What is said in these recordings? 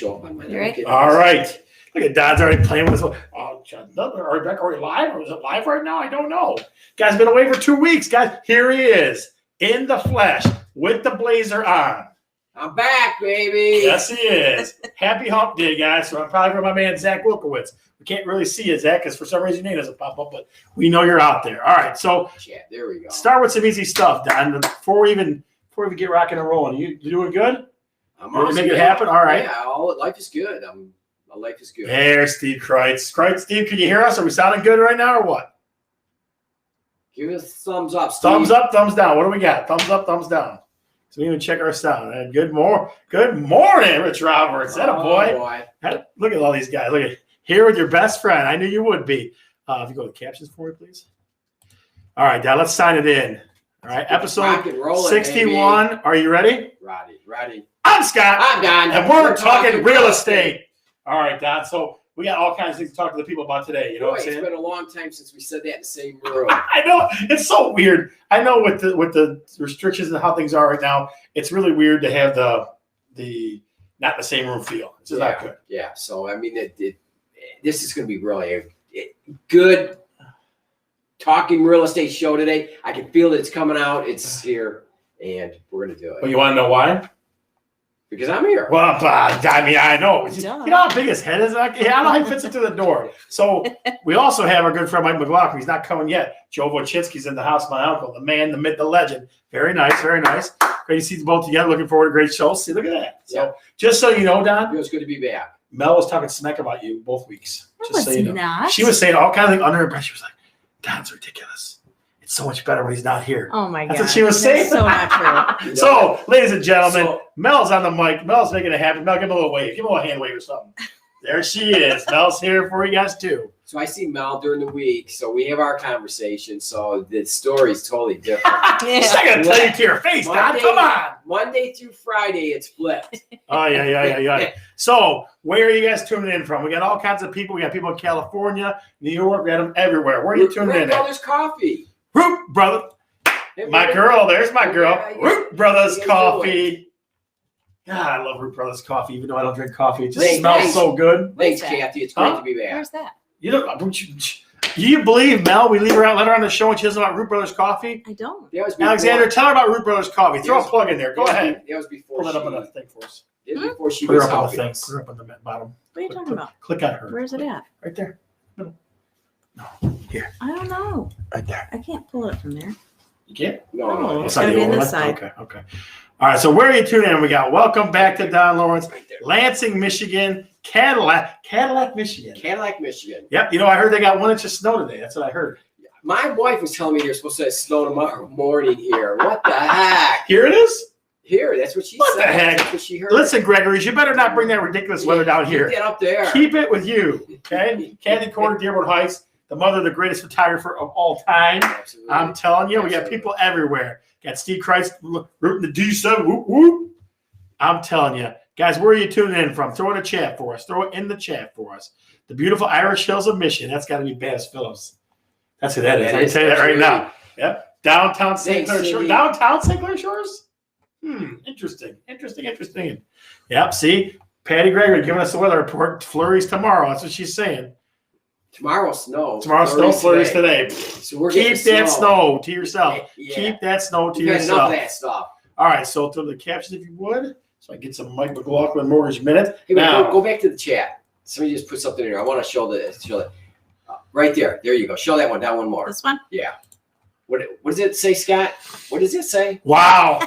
on my Right. All right. Look at Don's already playing with us. Oh, are Rebecca already live? Or is it live right now? I don't know. Guy's been away for 2 weeks. Guys, here he is in the flesh with the blazer on. I'm back, baby. Yes, he is. Happy hump day, guys. So I'm probably for my man, Zach Wilkowitz. We can't really see you, Zach, because for some reason your name doesn't pop up, but we know you're out there. All right. So There we go. start with some easy stuff, Don. Before we even get rocking and rolling. You doing good? I'm You ready to awesome. make it happen? All right. Yeah, life is good. My life is good. There's Steve Kreitz. Steve, can you hear us? Are we sounding good right now or what? Give us a thumbs up, Steve. Thumbs up, thumbs down. What do we got? Thumbs up, thumbs down. So we even check our sound. And good morning, Rich Roberts. That a boy. Look at all these guys. Look at here with your best friend. I knew you would be. If you go to captions for me, please. All right, now let's sign it in. All right, episode 61. Baby. Are you ready? Ready. I'm Scott. I'm Don. And we're talking real estate. All right, Don. So we got all kinds of things to talk to the people about today. You know what I'm saying? It's been a long time since we said that in the same room. I know. It's so weird. I know with the restrictions and how things are right now, it's really weird to have the not the same room feel. It's just not good. Yeah. So, I mean, this is going to be really good talking real estate show today. I can feel that it's coming out. It's here, and we're going to do it. But you want to know why? Because I'm here. Well, I mean, I know. You know how big his head is? I don't know how he fits it through the door. So we also have our good friend Mike McLaughlin. He's not coming yet. Joe Wojcinski's in the house. My uncle, the man, the myth, the legend. Very nice, very nice. Great to see you both together. Looking forward to great shows. See, look at that. So just so you know, Don. Feels good to be back. Mel was talking smack about you both weeks. Just so you know. Not. She was saying all kinds of things under her breath. She was like, Don's ridiculous. It's so much better when he's not here. Oh my God. That's what she was saying. So not true. So, ladies and gentlemen, Mel's on the mic. Mel's making it happen. Mel, give him a little wave. Give him a little hand wave or something. There she is. Mel's here for you guys too. So I see Mel during the week. So we have our conversation. So the story's totally different. She's not going to tell you to your face, Don. Come on. Monday through Friday, it's flipped. Oh, yeah. So where are you guys tuning in from? We got all kinds of people. We got people in California, New York. We got them everywhere. Where are you tuning in at? Brothers Coffee. Root Brother. My girl. There's my girl. Root Brothers Coffee. God, I love Root Brothers Coffee, even though I don't drink coffee. It just smells so good. Thanks, Kathy. It's great to be back. Where's that? Do you believe Mel? We leave her out, let her on the show, and she doesn't know about Root Brothers Coffee. I don't. Alexander, tell her about Root Brothers Coffee. Throw a plug in there. Go ahead. That was before. Pull that up on the thing for us. Before she Put her was up on the helping thing. us. Put her up on the bottom. What are you talking about? Click on her. Where's it at? Right there. No, here. I don't know. Right there. I can't pull it from there. You can't? No. It's gotta be on this side. Okay. All right, so where are you tuning in? We got welcome back to Don Lawrence, Lansing, Michigan, Cadillac, Michigan. Cadillac, Michigan. Yep. You know, I heard they got 1 inch of snow today. That's what I heard. My wife was telling me they're supposed to have snow tomorrow morning here. What the heck? Here it is? Here, that's what she said. What the heck? That's what she heard. Listen, Gregory, you better not bring that ridiculous weather down here. Keep that up there. Keep it with you, okay? Candy Corner, Dearborn Heights, the mother of the greatest photographer of all time. Absolutely. I'm telling you, we got people everywhere. Got Steve Kreitz rooting the D7. Whoop, whoop. I'm telling you. Guys, where are you tuning in from? Throw it in the chat for us. Throw it in the chat for us. The beautiful Irish Hills of Michigan. That's got to be Bass Phillips. That's who that is. I can tell you that right now. Yep. Downtown St. Clair Shores. Downtown St. Clair Shores? Interesting. Yep, see? Patty Gregory giving us the weather report. Flurries tomorrow. That's what she's saying. Tomorrow snow. Flurries today. So we're Keep that snow to yourself. Yeah. Keep that snow to We've got yourself. enough of that stuff. All right, so throw the captions if you would. So I get some Mike McLaughlin Mortgage Minute. Hey, now, go back to the chat. Somebody just put something in here. I want to show that. Right there. There you go. Show that one. Down one more. This one? Yeah. What does it say, Scott? What does it say? Wow.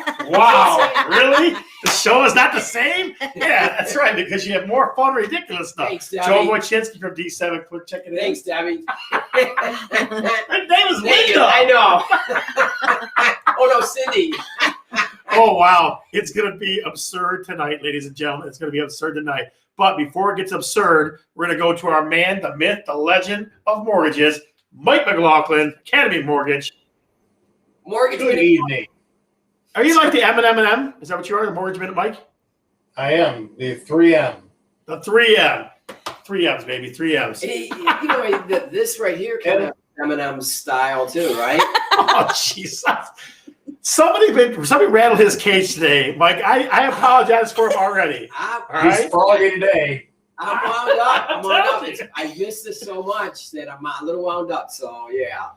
Really? The show is not the same? Yeah, that's right, because you have more fun, ridiculous stuff. Thanks, Debbie. Joe Wojcinski from D7. Click check it in. Thanks, Debbie. Her name is Linda. I know. Oh, no, Cindy. Oh, wow. It's going to be absurd tonight, ladies and gentlemen. It's going to be absurd tonight. But before it gets absurd, we're going to go to our man, the myth, the legend of mortgages, Mike McLaughlin, Academy Mortgage. Good evening. Are you like the M&M? Is that what you are, the Mortgage Minute, Mike? I am. The 3M. The 3M. 3Ms, baby. 3Ms. Hey, you know, this right here kind of M&M style too, right? Oh, Jesus. Somebody rattled his cage today, Mike. I apologize for him already. All He's right. froggy today. I'm wound up. I'm wound up. I miss this so much that I'm a little wound up. So yeah.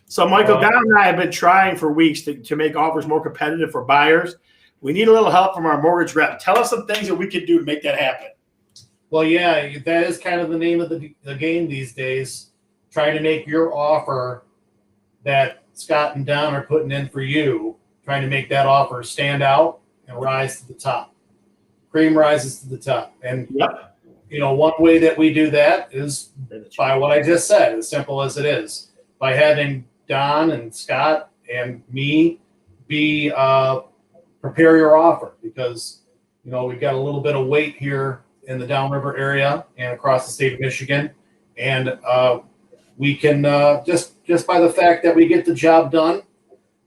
So Michael, Don and I have been trying for weeks to make offers more competitive for buyers. We need a little help from our mortgage rep. Tell us some things that we could do to make that happen. Well, yeah, that is kind of the name of the game these days. Trying to make your offer that Scott and Don are putting in for you, trying to make that offer stand out and rise to the top. Cream rises to the top. And, Yep. One way that we do that is by what I just said, as simple as it is. By having Don and Scott and me prepare your offer, because we've got a little bit of weight here in the downriver area and across the state of Michigan, and we can just by the fact that we get the job done,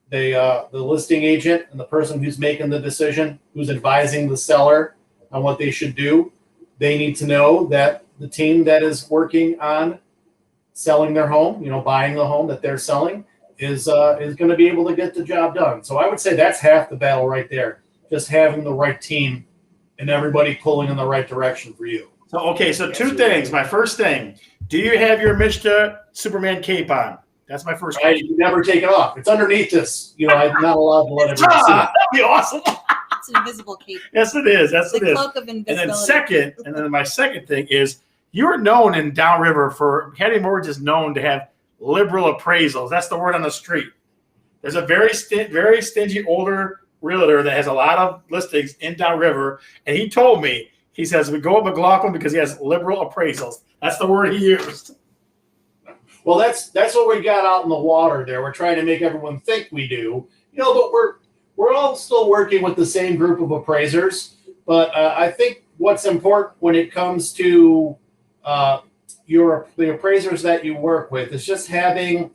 the listing agent and the person who's making the decision, who's advising the seller on what they should do, they need to know that the team that is working on selling their home, buying the home that they're selling, is going to be able to get the job done. So I would say that's half the battle right there. Just having the right team and everybody pulling in the right direction for you. So two things. My first thing, do you have your Mishta Superman cape on? That's my first I question. never take it off. It's underneath this. I'm not allowed to let everybody see it. That'd be awesome. It's an invisible cape. Yes, it is. Yes, The it is. cloak of And invisibility. then my second thing is, you're known in Downriver for Kennedy Mortgage is known to have liberal appraisals. That's the word on the street. There's a very stingy older realtor that has a lot of listings in Downriver, and he told me, he says, we go with McLaughlin because he has liberal appraisals. That's the word he used. Well, that's what we got out in the water there. We're trying to make everyone think we do, but we're all still working with the same group of appraisers. But I think what's important when it comes to the appraisers that you work with is just having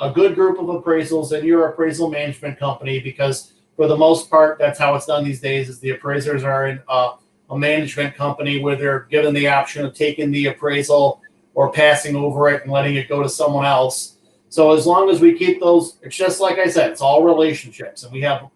a good group of appraisals in your appraisal management company, because for the most part, that's how it's done these days, is the appraisers are in a management company where they're given the option of taking the appraisal or passing over it and letting it go to someone else. So as long as we keep those, it's just like I said, it's all relationships. And we have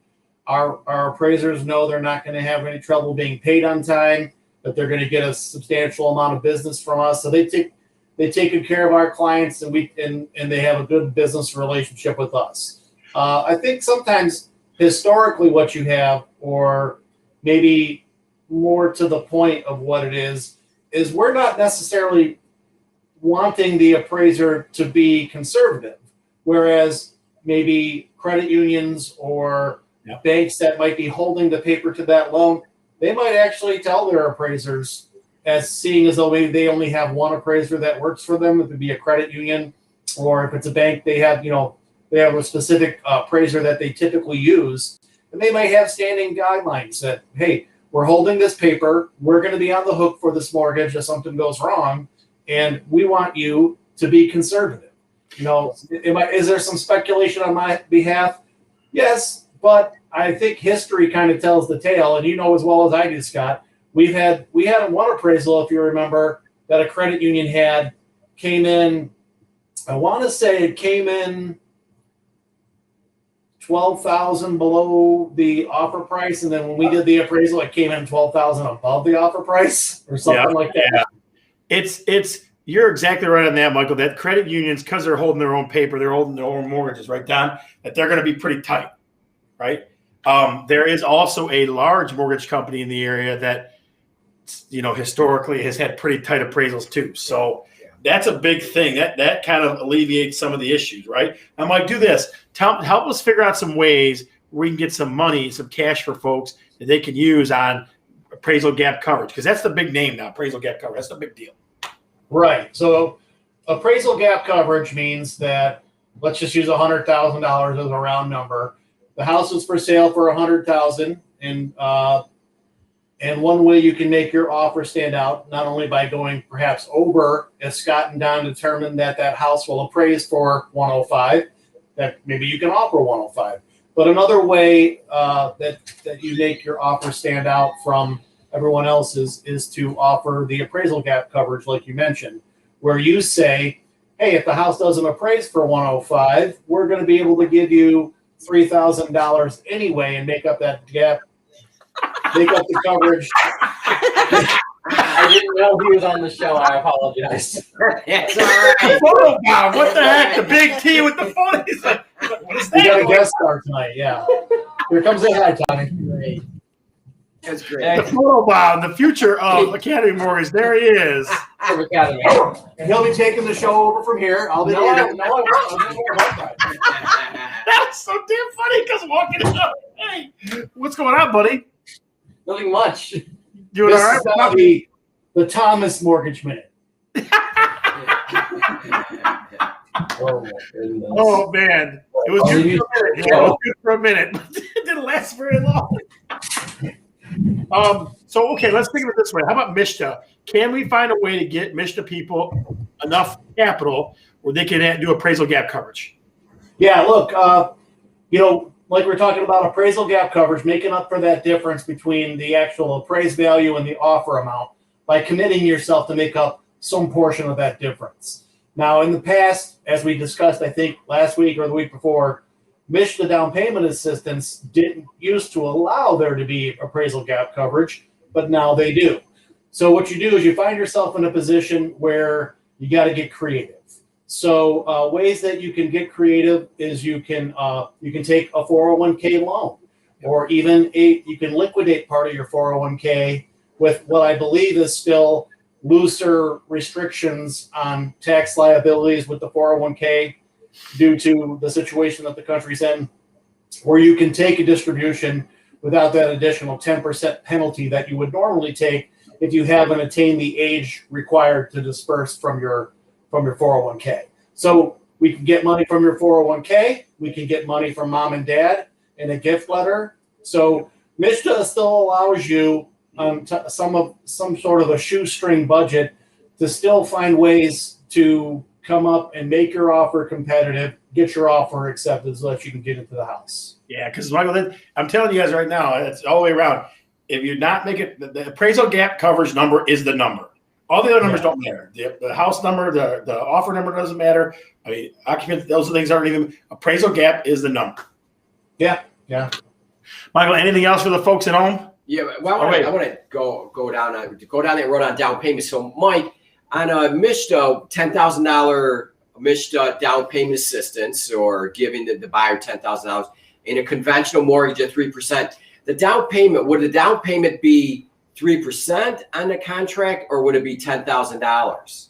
our appraisers know they're not going to have any trouble being paid on time, that they're going to get a substantial amount of business from us. So they take good care of our clients, and they have a good business relationship with us. I think sometimes historically what you have, or maybe more to the point of what it is we're not necessarily wanting the appraiser to be conservative, whereas maybe credit unions or banks that might be holding the paper to that loan, they might actually tell their appraisers, as seeing as though maybe they only have one appraiser that works for them. It could be a credit union, or if it's a bank, they have a specific appraiser that they typically use, and they might have standing guidelines that, hey, we're holding this paper, we're going to be on the hook for this mortgage if something goes wrong, and we want you to be conservative. Is there some speculation on my behalf? Yes, but I think history kind of tells the tale, and as well as I do, Scott, we had one appraisal, if you remember, that a credit union came in. I want to say it came in $12,000 below the offer price, and then when we did the appraisal, it came in $12,000 above the offer price, or something like that. Yeah. You're exactly right on that, Michael. That credit unions, because they're holding their own paper, they're holding their own mortgages, right, Don? That they're going to be pretty tight, right? There is also a large mortgage company in the area that, historically has had pretty tight appraisals too. So that's a big thing. That kind of alleviates some of the issues, right? I might do this. Help us figure out some ways where we can get some money, some cash for folks that they can use on appraisal gap coverage, because that's the big name now, appraisal gap coverage. That's the big deal. Right. So appraisal gap coverage means that, let's just use $100,000 as a round number. The house was for sale for $100,000, and one way you can make your offer stand out, not only by going perhaps over, if Scott and Don determine that house will appraise for $105, that maybe you can offer $105. But another way that you make your offer stand out from everyone else is to offer the appraisal gap coverage, like you mentioned, where you say, hey, if the house doesn't appraise for $105, we're going to be able to give you $3,000 anyway and make up that gap, make up the coverage. I didn't know he was on the show. I apologize. That's all right. Photo bomb. What the heck? The big T with the phone. He's like, what is We got a that? guest star tonight, yeah. Here comes the hi, Tommy. Great. That's great. The photo bomb. The future of Academy Mortgage. There he is. Academy. And he'll be taking the show over from here. I'll be No, I there. won't. That's so damn funny because walking up. Hey, what's going on, buddy? Nothing much. Doing This all right? is the Thomas Mortgage Minute. Oh man, it was good for a minute. Yeah, it was good for a minute, but it didn't last very long. So okay, let's think of it this way. How about Mishta? Can we find a way to get Mishta people enough capital where they can do appraisal gap coverage? Yeah, look, like we're talking about appraisal gap coverage, making up for that difference between the actual appraised value and the offer amount by committing yourself to make up some portion of that difference. Now, in the past, as we discussed, I think last week or the week before, Mishta down payment assistance didn't used to allow there to be appraisal gap coverage, but now they do. So what you do is you find yourself in a position where you got to get creative. So ways that you can get creative is you can take a 401k loan, or even you can liquidate part of your 401k with what I believe is still looser restrictions on tax liabilities with the 401k due to the situation that the country's in, where you can take a distribution without that additional 10% penalty that you would normally take if you haven't attained the age required to disperse from your 401k. So we can get money from your 401k. We can get money from mom and dad in a gift letter. So Mishta still allows you some sort of a shoestring budget to still find ways to come up and make your offer competitive, get your offer accepted so that you can get into the house. Yeah, because Michael, I'm telling you guys right now, it's all the way around. If you're not making the appraisal gap coverage number is the number. All the other numbers don't matter. The house number, the offer number doesn't matter. I mean, occupant, those things aren't even. Appraisal gap is the number. Yeah. Michael, anything else for the folks at home? Yeah, well, I want to go down that road on down payment. So, Mike, on a Mishta, $10,000 Mishta down payment assistance, or giving the buyer $10,000 in a conventional mortgage at 3%, the down payment, would the down payment be 3% on the contract, or would it be $10,000?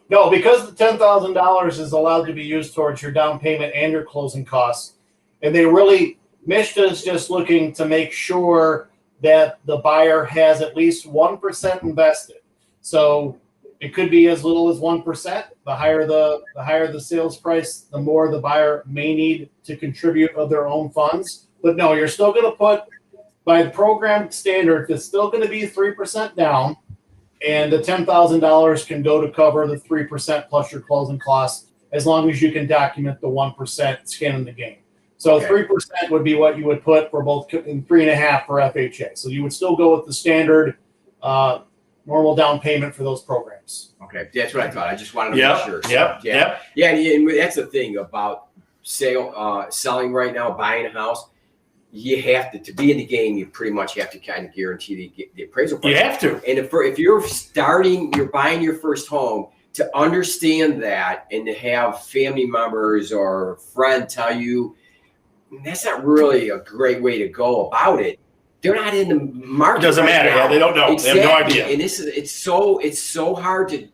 No, because the $10,000 is allowed to be used towards your down payment and your closing costs, and Mishta is just looking to make sure that the buyer has at least 1% invested. So it could be as little as 1%. The higher the sales price, the more the buyer may need to contribute of their own funds. But no, you're still going to put, by the program standard, it's still going to be 3% down, and the $10,000 can go to cover the 3% plus your closing costs, as long as you can document the 1% skin in the game. So 3% would be what you would put for both, and 3.5% for FHA. So you would still go with the standard normal down payment for those programs. Okay, that's what I thought. I just wanted to make sure. Yep. Yeah, and that's the thing about selling right now, buying a house. You have to be in the game. You pretty much have to kind of guarantee the appraisal price. You have to. And if you're buying your first home, to understand that and to have family members or a friend tell you, that's not really a great way to go about it. They're not in the market. It doesn't matter. Yeah, they don't know. Exactly. They have no idea. And it's so hard to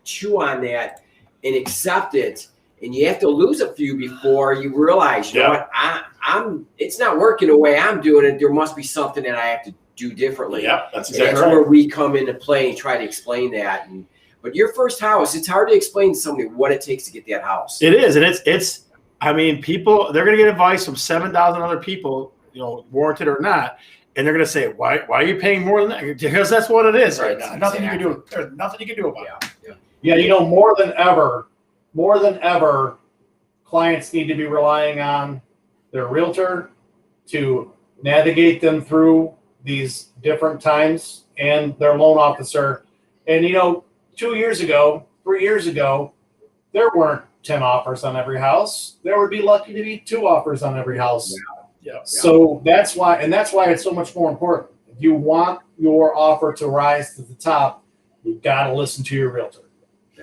chew on that and accept it. And you have to lose a few before you realize, you know what, it's not working the way I'm doing it. There must be something that I have to do differently. Yeah, that's And exactly that's where right. we come into play and try to explain that. But your first house, it's hard to explain to somebody what it takes to get that house. It is, and it's. I mean, people, they're going to get advice from 7,000 other people, warranted or not, and they're going to say, "Why are you paying more than that?" Because that's what it is right now. Nothing you can do. There's nothing you can do about it. Yeah, more than ever, clients need to be relying on their realtor to navigate them through these different times, and their loan officer. And 2 years ago, 3 years ago, there weren't 10 offers on every house. There would be lucky to be 2 offers on every house. Yeah. So that's why it's so much more important. If you want your offer to rise to the top, you've got to listen to your realtor.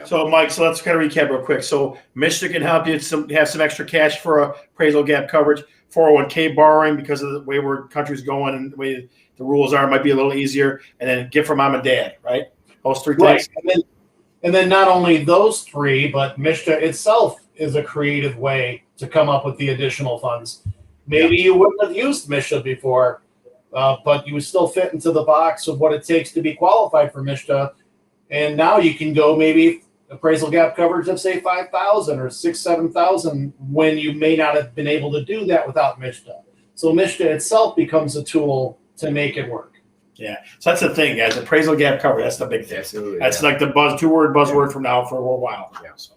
So, Mike, so let's kind of recap real quick. So, Michigan can help you have some extra cash for appraisal gap coverage, 401k borrowing because of the way where country's going and the way the rules are, it might be a little easier. And then gift from mom and dad, right? Those 3 things. Right. And then not only those 3, but Mishta itself is a creative way to come up with the additional funds. Maybe you wouldn't have used Mishta before, but you would still fit into the box of what it takes to be qualified for Mishta. And now you can go maybe appraisal gap coverage of say 5,000 or 7,000 when you may not have been able to do that without Mishta. So Mishta itself becomes a tool to make it work. Yeah. So that's the thing, guys. Appraisal gap coverage. That's the big thing. Absolutely. That's like the two-word buzzword from now for a while. Yeah. So,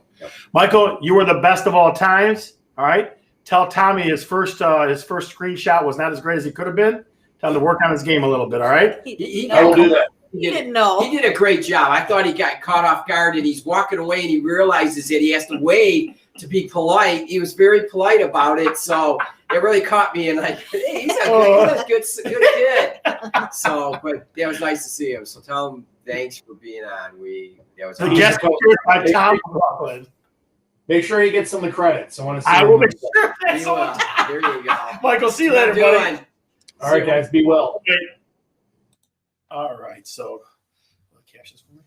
Michael, you were the best of all times. All right. Tell Tommy his first screenshot was not as great as he could have been. Tell him to work on his game a little bit. All right. He I will do that. He didn't know. He did a great job. I thought he got caught off guard and he's walking away and he realizes that he has to wave to be polite. He was very polite about it. So it really caught me and like, hey, he's a good kid. So, but that was nice to see him. So tell him thanks for being on. That was The awesome. guest appeared by Tom McLaughlin. Make sure he gets some of the credits. I want to see. I will make sure. That's You, all. there you go. Michael, see you How later, you buddy. doing? All right, guys, be well. All right, so captions for me.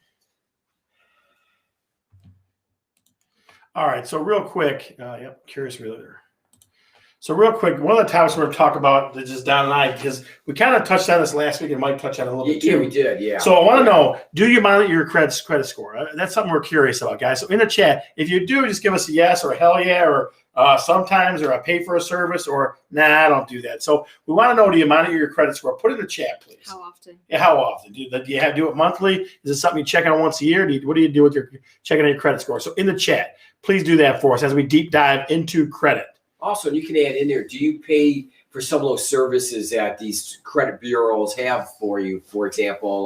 All right, so real quick, curious realtor. So real quick, one of the topics we're going to talk about is just Don and I, because we kind of touched on this last week, and Mike touched on it a little bit Yeah, too. we did. Yeah. So I want to know, do you monitor your credit score? That's something we're curious about, guys. So in the chat, if you do, just give us a yes or a hell yeah or sometimes or I pay for a service or nah, I don't do that. So we want to know, do you monitor your credit score? Put it in the chat, please. How often? Yeah, how often? Do you do it monthly? Is it something you check on once a year? What do you do with your checking on your credit score? So in the chat, please do that for us as we deep dive into credit. Also, you can add in there, do you pay for some of those services that these credit bureaus have for you? For example,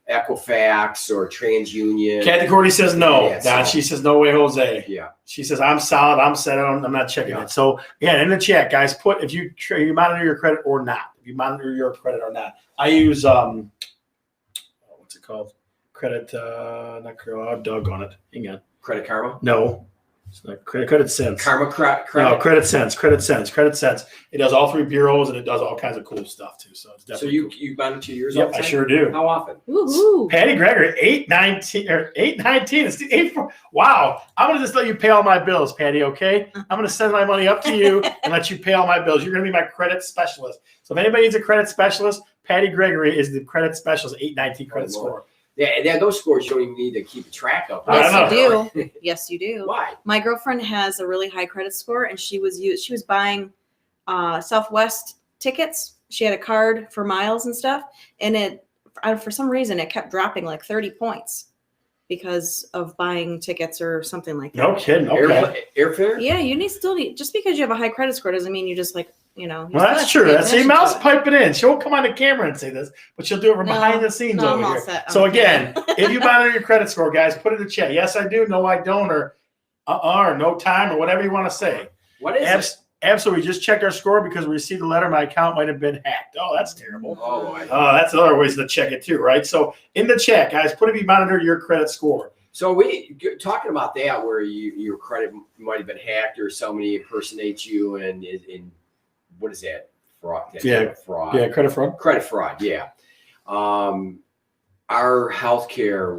Equifax or TransUnion. Kathy Cordy says no. Yeah, Don, she says no way, Jose. Yeah. She says I'm solid. I'm set. I'm not checking it. So again, in the chat, guys, put if you monitor your credit or not. If you monitor your credit or not. I use what's it called? Credit. Not credit. I'll have Doug on it. Hang on. Credit Karma? No, it's not Credit Sense. Karma credit. No, Credit Sense. It does all 3 bureaus and it does all kinds of cool stuff too. So it's So definitely you cool. you monitor yours all Yep, the I time? sure do. How often? Woohoo. Patty Gregory, 819 or 819. It's the 8. Wow. I'm gonna just let you pay all my bills, Patty. Okay. I'm gonna send my money up to you and let you pay all my bills. You're gonna be my credit specialist. So if anybody needs a credit specialist, Patty Gregory is the credit specialist. 819 credit score. Yeah, those scores you don't even need to keep track of. I Yes, you know. do. Yes, you do. Why? My girlfriend has a really high credit score, and she was buying Southwest tickets. She had a card for miles and stuff, and for some reason it kept dropping like 30 points because of buying tickets or something like that. No kidding. Okay. Airfare? Yeah, still need just because you have a high credit score doesn't mean you just like you Well, still that's have to true. pay That's see, attention Mouse to it. piping in. She won't come on the camera and say this, but she'll do it from No, behind the scenes no, I'm over all here. set. So I'm again, okay. if you monitor your credit score, guys, put it in the chat. Yes, I do. No, I don't. Or or no time or whatever you want to say. What is it? Absolutely. We just checked our score because we received a letter. My account might have been hacked. Oh, that's terrible. Oh, boy. That's other ways to check it too, right? So in the chat, guys, put if you monitor your credit score. So we talking about that where your credit might have been hacked or somebody impersonates you and what is that? Fraud. Yeah. Fraud. Yeah, credit fraud. Credit fraud. Yeah. Our healthcare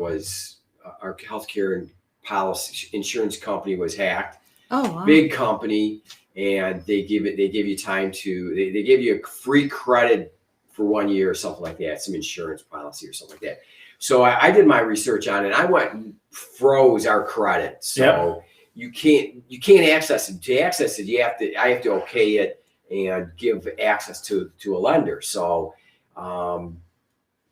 and policy insurance company was hacked. Oh, wow. Big company, and they give you time to they give you a free credit for 1 year or something like that, some insurance policy or something like that. So I did my research on it. And I went and froze our credit. So you can't access it. To access it, I have to okay it and give access to a lender. So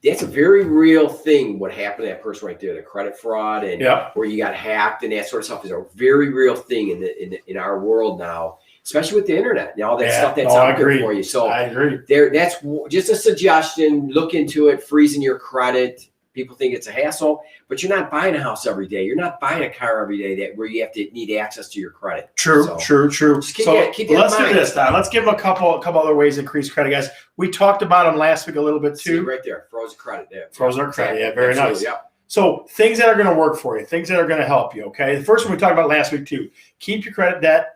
that's a very real thing. What happened to that person right there, the credit fraud and where you got hacked and that sort of stuff is a very real thing in our world now, especially with the internet and all that stuff that's out there for you. So I agree. that's just a suggestion. Look into it. Freezing your credit. People think it's a hassle, but you're not buying a house every day. You're not buying a car every day where you have to need access to your credit. True, So, true. just keep that in let's do mind. this, Don. Let's give them a couple other ways to increase credit, guys. We talked about them last week a little bit See too. right there, frozen credit. There. Frozen credit, yeah, very Absolutely, nice. Yep. So things that are going to work for you, things that are going to help you. Okay, the first one we talked about last week too. Keep your credit debt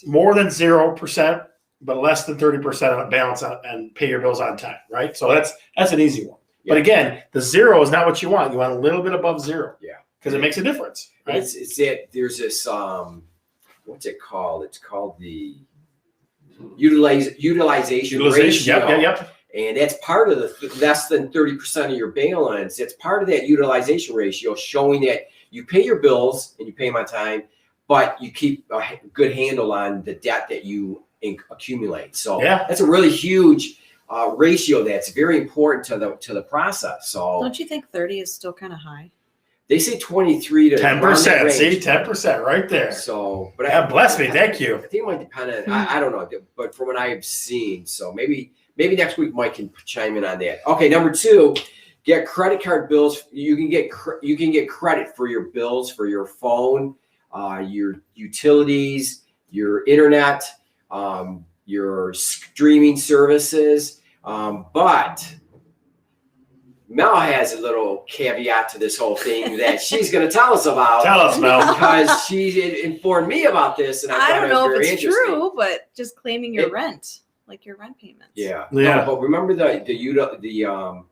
more than 0%, but less than 30% of balance and pay your bills on time. Right. So that's an easy one. Yeah. But again, the 0 is not what you want. You want a little bit above 0. Yeah. Because it makes a difference. Right. It's that there's this what's it called? It's called the utilization ratio. Yep. And that's part of the less than 30% of your balance. It's part of that utilization ratio, showing that you pay your bills and you pay them on time, but you keep a good handle on the debt that you accumulate. So Yeah. that's a really huge ratio. That's very important to the process. So Don't you think 30 is still kind of high? they say 23 to around that 10%. range. See, 10% right there. So, but God bless me. Thank you. I think it might depend on, I don't know, but from what I've seen, so maybe next week Mike can chime in on that. Okay, number 2, get credit card bills. You can get credit for your bills for your phone, your utilities, your internet, your streaming services, but Mel has a little caveat to this whole thing that she's going to tell us about. Tell us, Mel. Because she informed me about this, and I I thought don't it was know if very it's interesting. true, but just claiming your It- rent, like your rent payments. Yeah. Yeah. No, but remember the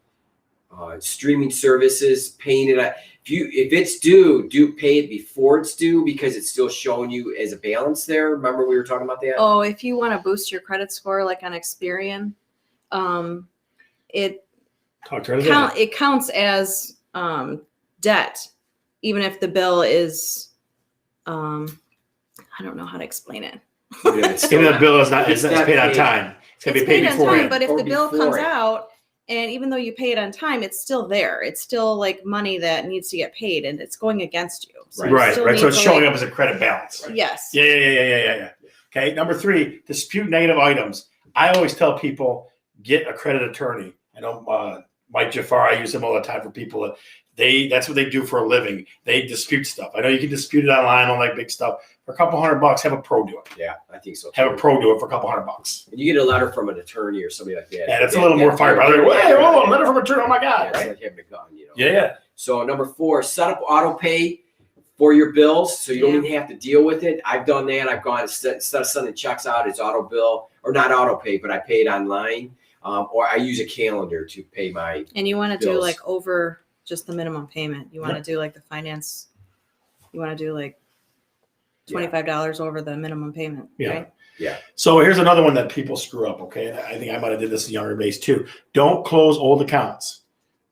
streaming services, paying it. If it's due, pay it before it's due because it's still showing you as a balance there. Remember we were talking about that? Oh, if you want to boost your credit score, like on Experian, it Talk to her. it counts as debt, even if the bill is I don't know how to explain it. Yeah, it's still Even the not- bill is not it's it's not paid on paid. time. It's gonna It's be paid on time, beforehand. but if Or the bill before comes it. out, and even though you pay it on time, it's still there. It's still like money that needs to get paid, and it's going against you. So you Right. still So need it's to, showing like- up as a credit balance. Yes. Yeah. Okay. Number 3, dispute negative items. I always tell people get a credit attorney. I know Mike Jafar. I use him all the time for people that that's what they do for a living. They dispute stuff. I know you can dispute it online, all that big stuff. For a couple $100, have a pro do it. Yeah, I think so. Have a too. pro do it for a couple $100. And you get a letter from an attorney or somebody like that. Yeah, that's a little more fire. Hey, whoa, letter from a attorney. Oh my God. It's Right? like having a gun, you know. Yeah. So number 4, set up auto pay for your bills so you don't even have to deal with it. I've done that. I've gone instead of sending checks out, it's auto bill or not auto pay, but I pay it online, or I use a calendar to pay my. And you want to do bills. like over just the minimum payment. You want to do like the finance. You want to do like $25 over the minimum payment. Yeah. Right? So here's another one that people screw up. Okay, and I think I might have did this in younger days too. Don't close old accounts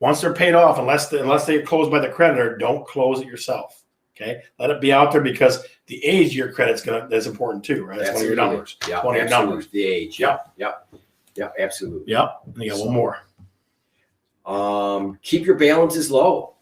once they're paid off, unless they're closed by the creditor. Don't close it yourself. Okay, let it be out there because the age of your credit's that's important too, right? That's one of your Absolutely. numbers. Yeah, One of your absolutely. numbers. The age. Yep, absolutely. Yep. And you got one more. Keep your balances low.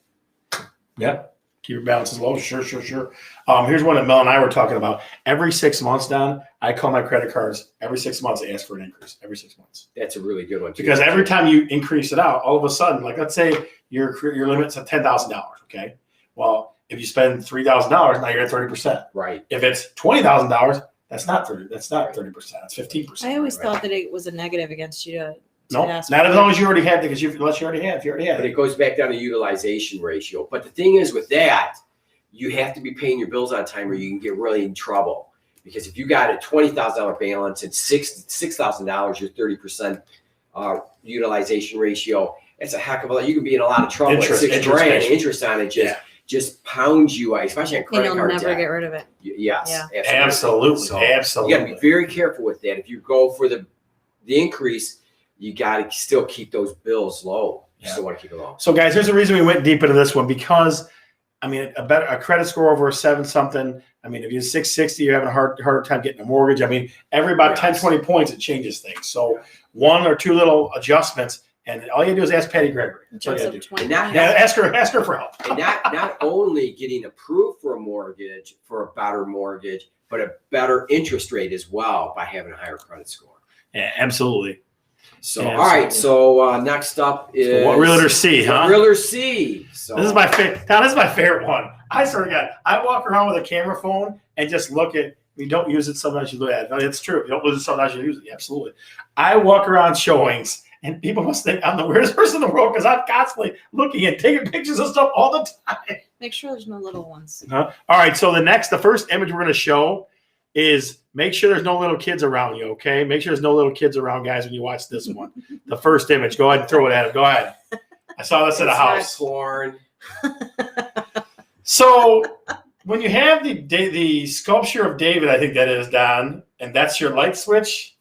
Yep. Keep your balances low. Sure. Here's one that Mel and I were talking about. Every 6 months, Don, I call my credit cards. Every 6 months, I ask for an increase. Every 6 months. That's a really good one too. Because every time you increase it out, all of a sudden, like let's say your limit's at $10,000. Okay. Well, if you spend $3,000, now you're at 30%. Right. If it's $20,000, that's not 30. That's not 30%. That's 15%. I always Right. thought that it was a negative against you to No, ask not for as long as you already had it, because unless you already had. If you already had But it. it goes back down to utilization ratio. But the thing is with that, you have to be paying your bills on time or you can get really in trouble. Because if you got a $20,000 balance and $6,000, your 30% utilization ratio, it's a heck of a lot. You can be in a lot of trouble. Interest $6,000 interest on it just pounds you, especially on and credit you'll card never debt. get rid of it. Yes, Yeah. Absolutely. So you got to Absolutely. be very careful with that. If you go for the increase, you got to still keep those bills low. You Yeah. still want to keep it low. So, guys, here's the reason we went deep into this one because, I mean, a credit score over a 7 something. I mean, if you're 660, you're having a harder time getting a mortgage. I mean, every about 10, 20 points, it changes things. So, 1 or 2 little adjustments, and all you do is ask Patty Gregory. That's all you Jumps gotta up do. 20 And that- Yeah, points. ask her for help. And not only getting approved for a mortgage, for a better mortgage, but a better interest rate as well by having a higher credit score. Yeah, absolutely. So, Yeah, all right. So next up is what realtor C, huh? Realtor C. So This is my favorite. Now, this is my favorite one. I sort of got. I walk around with a camera phone and just look at. You don't use it sometimes. You look at it. No, it's true. You don't use it sometimes. You use it. Absolutely. I walk around showings, and people must think I'm the weirdest person in the world because I'm constantly looking and taking pictures of stuff all the time. Make sure there's no little ones. All right. So the first image we're going to show is make sure there's no little kids around you. Okay. Make sure there's no little kids around, guys, when you watch this one. The first image. Go ahead and throw it at him. Go ahead. I saw this at a it's house. not porn. So when you have the sculpture of David, I think that is, Don, and that's your light switch,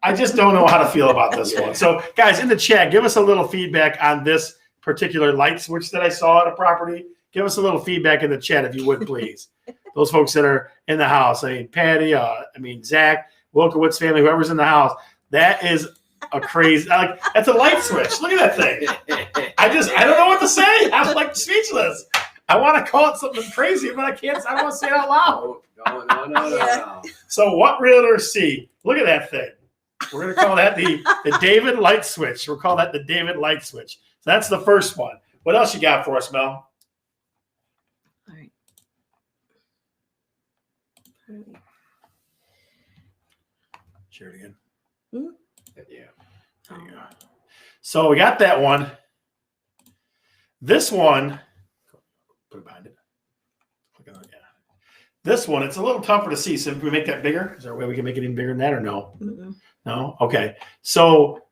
I just don't know how to feel about this one. So, guys, in the chat, give us a little feedback on this particular light switch that I saw at a property. Give us a little feedback in the chat, if you would, please. Those folks that are in the house, Patty, Zach, Wilkowitz family, whoever's in the house, that is a crazy, that's a light switch. Look at that thing. I don't know what to say. I'm like speechless. I want to call it something crazy, but I can't. I don't want to say it out loud. No. So what realtor C? Look at that thing. We're going to call that the David light switch. We'll call that the David light switch. So that's the first one. What else you got for us, Mel? All right. Share it again. Yeah. There you go. So we got that one. This one. Put it behind it. Yeah. This one, it's a little tougher to see. So if we make that bigger, is there a way we can make it even bigger than that or no? Mm-mm. No? Okay. So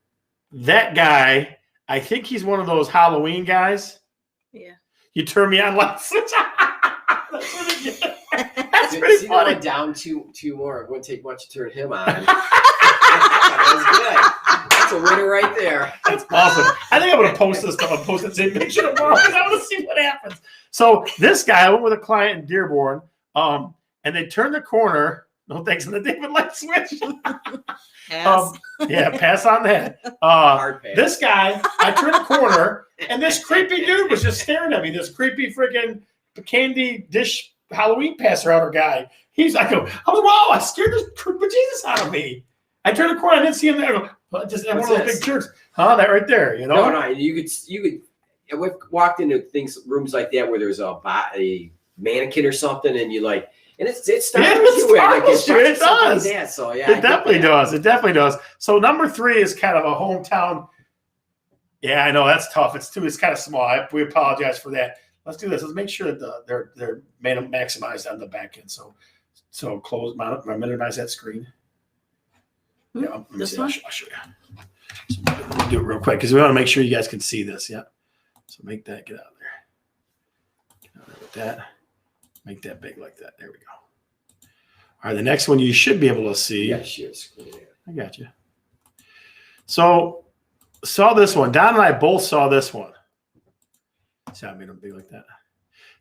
that guy, I think he's one of those Halloween guys. Yeah. You turn me on light switch. That's really good. That's pretty See, funny. went down two more. It wouldn't take much to turn him on. That was good. That's a winner right there. That's awesome. I think I'm going to post this stuff. I'll post it and say, make sure tomorrow because I want to see what happens. So this guy, I went with a client in Dearborn, and they turned the corner. No thanks on the David light switch. Pass. Pass on that. Hard pass. This guy, I turned the corner, and this creepy dude was just staring at me. This creepy freaking candy dish Halloween passer outer guy. He's like, I was like, wow, I scared the bejesus out of me. I turned the corner, I didn't see him there. I go, just one of those big jerks. Huh? That right there, you know? No. You could. We've walked into rooms like that where there's a mannequin or something, and you like, and it startles you. It does. Like that. So yeah, It definitely does. It definitely does. So number 3 is kind of a hometown. Yeah, I know that's tough. It's kind of small. We apologize for that. Let's do this. Let's make sure that they're maximized on the back end. So close, minimize that screen. Yeah, let me This see. one? I'll show you. So let me do it real quick because we want to make sure you guys can see this. Yeah. So make that get out of there. Get out of there with that. Make that big like that. There we go. All right, the next one you should be able to see. Yeah, share screen. I got you. So saw this one. Don and I both saw this one. See how I made them big like that.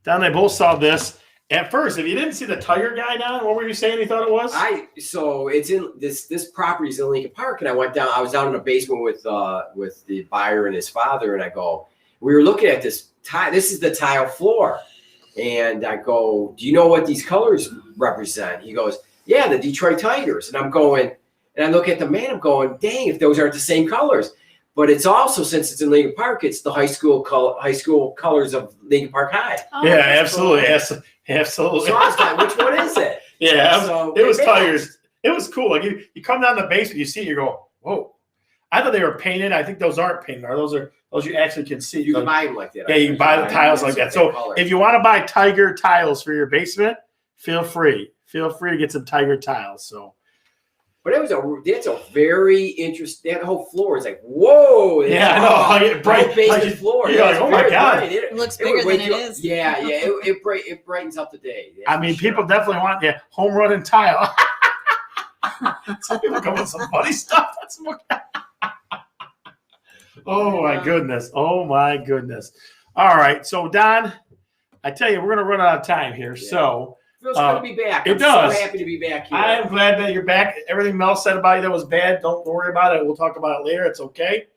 Don and I both saw this. At first, if you didn't see the tiger guy, Don, what were you saying you thought it was? So it's in this property is in Lincoln Park, and I was down in the basement with the buyer and his father, and I go, we were looking at this tile. This is the tile floor, and I go, do you know what these colors represent? He goes, yeah, the Detroit Tigers, and I'm going, and I look at the man, I'm going, dang, if those aren't the same colors. But it's also, since it's in Lincoln Park, it's the high school colors of Lincoln Park High. Oh, yeah, that's absolutely. cool. Absolutely. So I was like, which one is it? Yeah, So it was it Tigers. It was cool. Like you come down the basement, you see it, you go, whoa. I thought they were painted. I think those aren't painted. Those you actually can see. You can buy them like that. Yeah, you can buy the tiles like that. So if you want to buy tiger tiles for your basement, feel free. Feel free to get some tiger tiles. So, but that's a very interesting. That whole floor is like, whoa. Yeah, I know. Like, bright basement floor. You're like, oh my God. Bright. It looks It bigger would than wake it you up. is. Yeah. It brightens up the day. I mean, people definitely want home run and tile. Some people come with some funny stuff. That's more. Oh my goodness. Oh my goodness. All right. So Don, I tell you, we're gonna run out of time here. Yeah. So Feels good to be back. It does. So happy to be back here. I am glad that you're back. Everything Mel said about you that was bad, don't worry about it. We'll talk about it later. It's okay.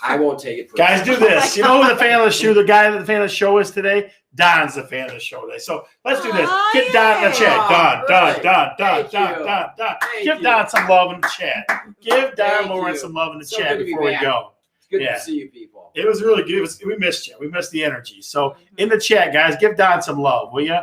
I won't take it. Guys, do this. You know who the fan of the show, the guy that the fan of the show is today? Don's a fan of the show today. So let's do this. Oh, Get Don in the chat. Don. Thank Give you. Don some love in the chat. Give Don Thank Lawrence you. some love in the So chat good to be before we back. go. It's good Yeah. to see you people. It was really good. We missed you. We missed the energy. So in the chat, guys, give Don some love, will you?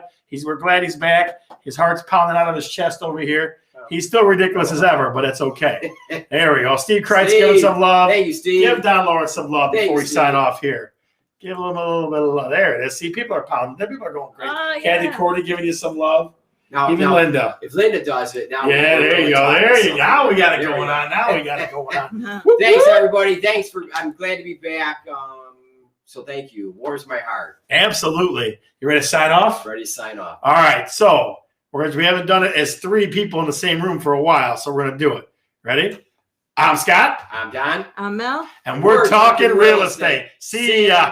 We're glad he's back. His heart's pounding out of his chest over here. He's still ridiculous as ever, but it's okay. There we go. Steve Kreitz, give him some love. Thank you, Steve. Give Don Lawrence some love Thank before we you, sign Steve. off here. Give him a little bit of love. There it is. See, people are pounding. People are going crazy. Oh, Kathy yeah. Cordy giving you some love. Now, Even now, Linda. if Linda does it, now Yeah, we're there you really go. talking There you something. go. Now we got it There we going go. on. Now we got it going on. Thanks, everybody. Thanks for. I'm glad to be back. So thank you. Warms my heart. Absolutely. You ready to sign off? Ready to sign off. All right. So we haven't done it as three people in the same room for a while, so we're going to do it. Ready? I'm Scott, I'm Don. Mel. and we're talking real estate. See ya.